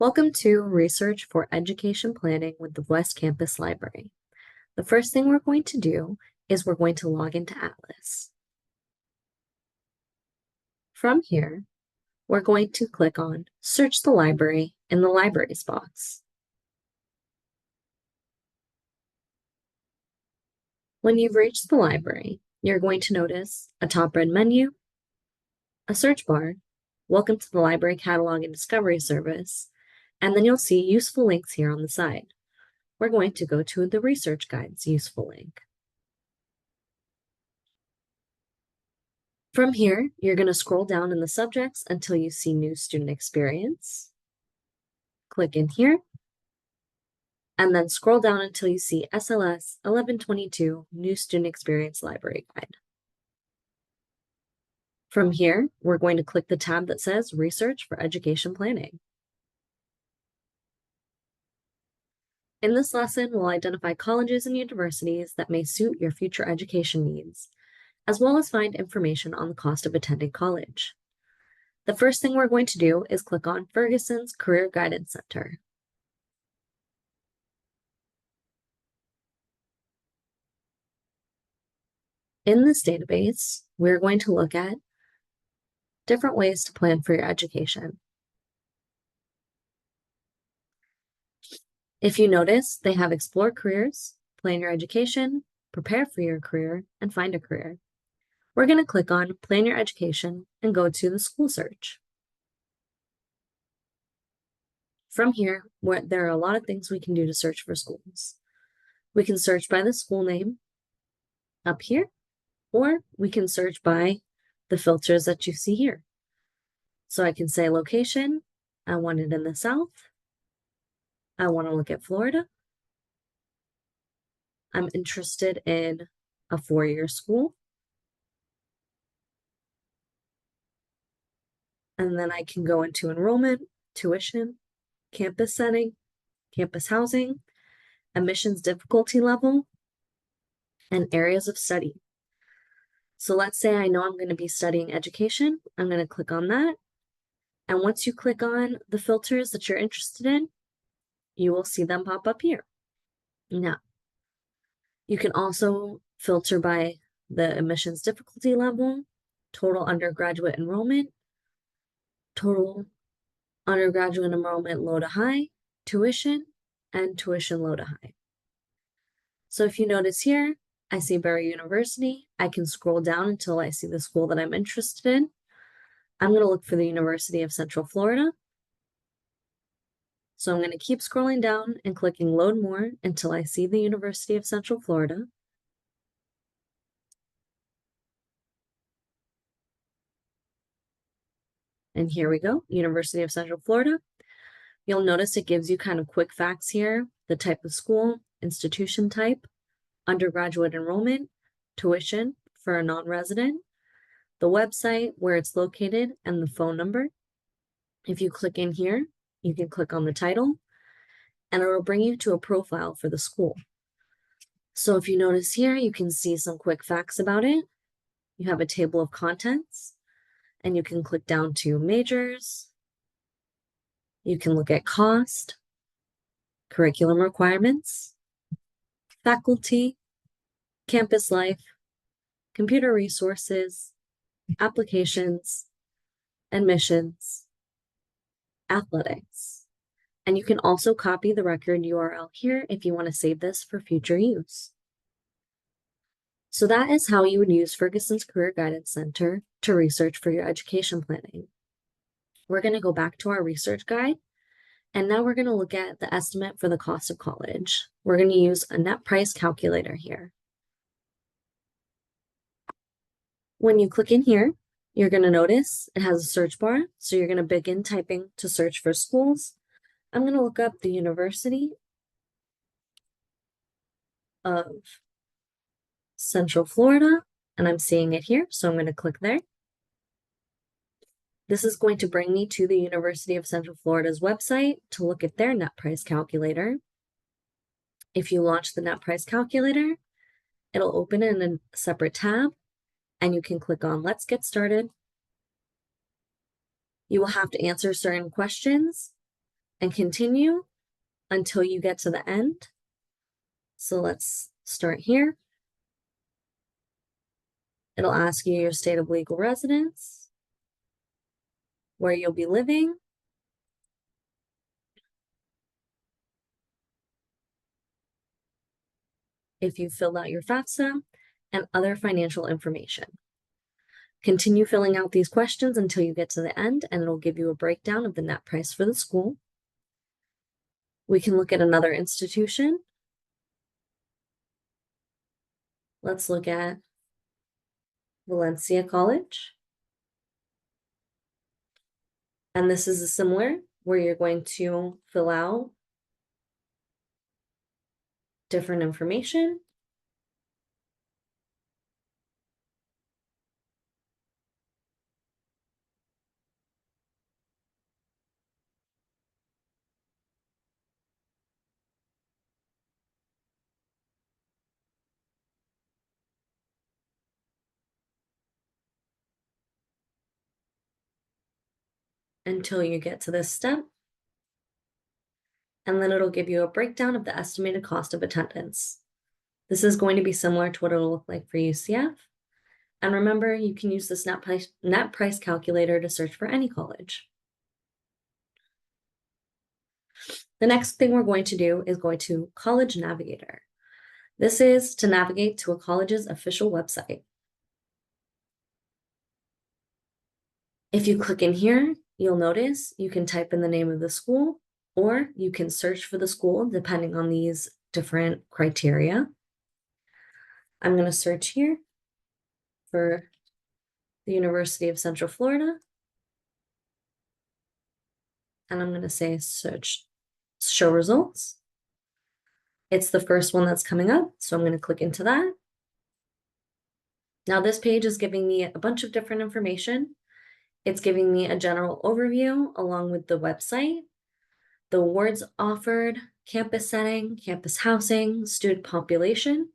Welcome to Research for Education Planning with the West Campus Library. The first thing we're going to do is we're going to log into Atlas. From here, we're going to click on Search the Library in the Libraries box. When you've reached the library, you're going to notice a top red menu, a search bar, Welcome to the Library Catalog and Discovery Service, and then you'll see useful links here on the side. We're going to go to the Research Guides useful link. From here, you're going to scroll down in the subjects until you see New Student Experience. Click in here, and then scroll down until you see SLS 1122 New Student Experience Library Guide. From here, we're going to click the tab that says Research for Education Planning. In this lesson, we'll identify colleges and universities that may suit your future education needs, as well as find information on the cost of attending college. The first thing we're going to do is click on Ferguson's Career Guidance Center. In this database, we're going to look at different ways to plan for your education. If you notice, they have Explore Careers, Plan Your Education, Prepare for Your Career, and Find a Career. We're going to click on Plan Your Education and go to the school search. From here, there are a lot of things we can do to search for schools. We can search by the school name up here, or we can search by the filters that you see here. So I can say location, I want it in the South. I want to look at Florida. I'm interested in a four-year school. And then I can go into enrollment, tuition, campus setting, campus housing, admissions difficulty level, and areas of study. So let's say I know I'm going to be studying education. I'm going to click on that. And once you click on the filters that you're interested in, you will see them pop up here. Now, you can also filter by the admissions difficulty level, total undergraduate enrollment, total undergraduate enrollment low to high, tuition, and tuition low to high. So if you notice here, I see Barry University. I can scroll down until I see the school that I'm interested in. I'm going to look for the University of Central Florida. So I'm going to keep scrolling down and clicking Load More until I see the University of Central Florida. And here we go, University of Central Florida. You'll notice it gives you kind of quick facts here, the type of school, institution type, undergraduate enrollment, tuition for a non-resident, the website where it's located, and the phone number. If you click in here, you can click on the title, and it will bring you to a profile for the school. So if you notice here, you can see some quick facts about it. You have a table of contents, and you can click down to majors. You can look at cost, curriculum requirements, faculty, campus life, computer resources, applications, admissions, athletics. And you can also copy the record URL here if you want to save this for future use. So that is how you would use Ferguson's Career Guidance Center to research for your education planning. We're going to go back to our research guide, and now we're going to look at the estimate for the cost of college. We're going to use a net price calculator here. When you click in here, you're going to notice it has a search bar, so you're going to begin typing to search for schools. I'm going to look up the University of Central Florida, and I'm seeing it here, so I'm going to click there. This is going to bring me to the University of Central Florida's website to look at their net price calculator. If you launch the net price calculator, it'll open in a separate tab, and you can click on Let's Get Started. You will have to answer certain questions, and continue until you get to the end. So let's start here. It'll ask you your state of legal residence, where you'll be living, if you filled out your FAFSA, and other financial information. Continue filling out these questions until you get to the end, and it'll give you a breakdown of the net price for the school. We can look at another institution. Let's look at Valencia College. And this is a similar where you're going to fill out different information. Until you get to this step. And then it'll give you a breakdown of the estimated cost of attendance. This is going to be similar to what it'll look like for UCF. And remember, you can use this net price calculator to search for any college. The next thing we're going to do is going to College Navigator. This is to navigate to a college's official website. If you click in here, you'll notice you can type in the name of the school, or you can search for the school depending on these different criteria. I'm going to search here for the University of Central Florida. And I'm going to say search, show results. It's the first one that's coming up, so I'm going to click into that. Now this page is giving me a bunch of different information. It's giving me a general overview along with the website, the awards offered, campus setting, campus housing, student population.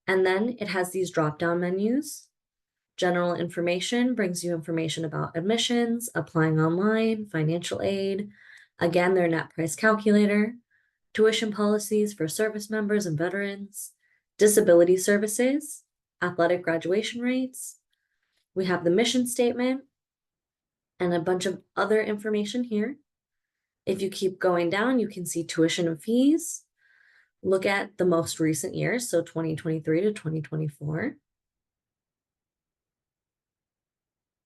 And then it has these drop-down menus. General information brings you information about admissions, applying online, financial aid, again, their net price calculator, tuition policies for service members and veterans, disability services, athletic graduation rates. We have the mission statement and a bunch of other information here. If you keep going down, you can see tuition and fees. Look at the most recent years, so 2023 to 2024.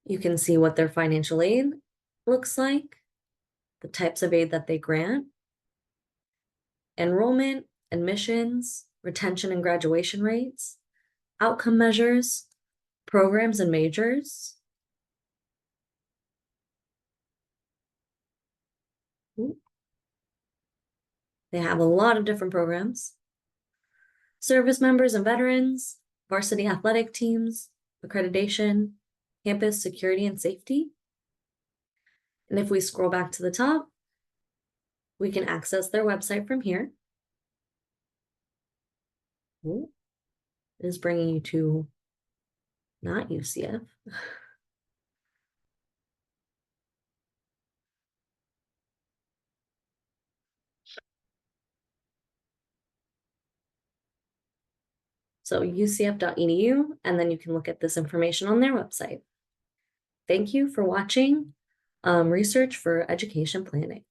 You can see what their financial aid looks like, the types of aid that they grant, enrollment, admissions, retention and graduation rates, outcome measures, programs and majors. They have a lot of different programs. Service members and veterans, varsity athletic teams, accreditation, campus security and safety. And if we scroll back to the top, we can access their website from here. It is bringing you to not UCF. So ucf.edu, and then you can look at this information on their website. Thank you for watching Research for Education Planning.